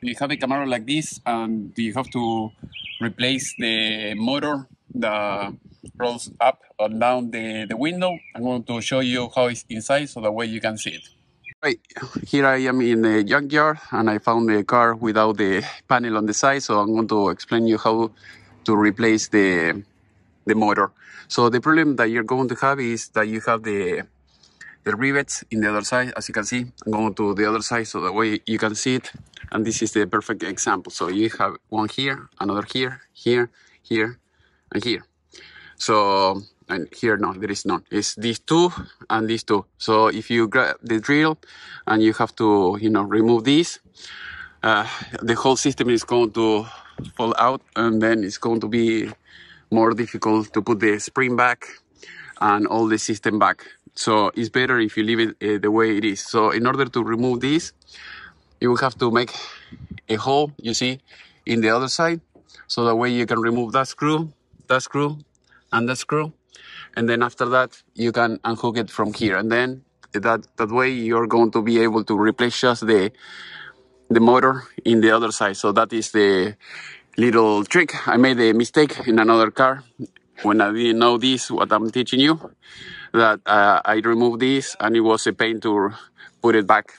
You have a Camaro like this, and you have to replace the motor that rolls up and down the window. I'm going to show you how it's inside so that way you can see it. Right, here I am in the junkyard and I found the car without the panel on the side, so I'm going to explain you how to replace the motor. So the problem that you're going to have is that you have the rivets in the other side. As you can see, I'm going to the other side so that way you can see it, and this is the perfect example. So you have one here, another here, here, here, and here. So, and here, no, there is none. It's these two and these two. So if you grab the drill and you have to, remove these, the whole system is going to fall out, and then it's going to be more difficult to put the spring back and all the system back. So it's better if you leave it the way it is. So in order to remove this, you will have to make a hole, you see, in the other side. So that way you can remove that screw, and that screw. And then after that, you can unhook it from here. And then that way you're going to be able to replace just the motor in the other side. So that is the little trick. I made a mistake in another car when I didn't know this, what I'm teaching you, that I removed this and it was a pain to put it back.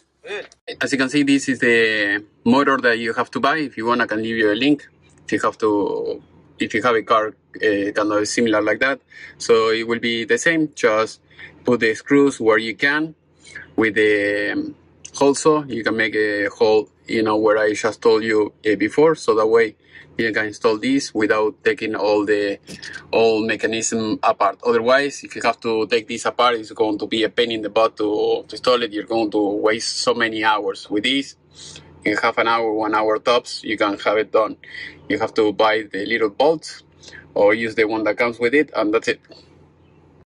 As you can see, this is the motor that you have to buy. If you want, I can leave you a link. If you have a car kind of similar like that, so it will be the same. Just put the screws where you can. With the hole saw, you can make a hole, where I just told you before, so that way you can install this without taking all mechanism apart. Otherwise, if you have to take this apart, it's going to be a pain in the butt to install it. You're going to waste so many hours. With this, in half an hour, 1 hour tops, you can have it done. You have to buy the little bolts or use the one that comes with it, and that's it.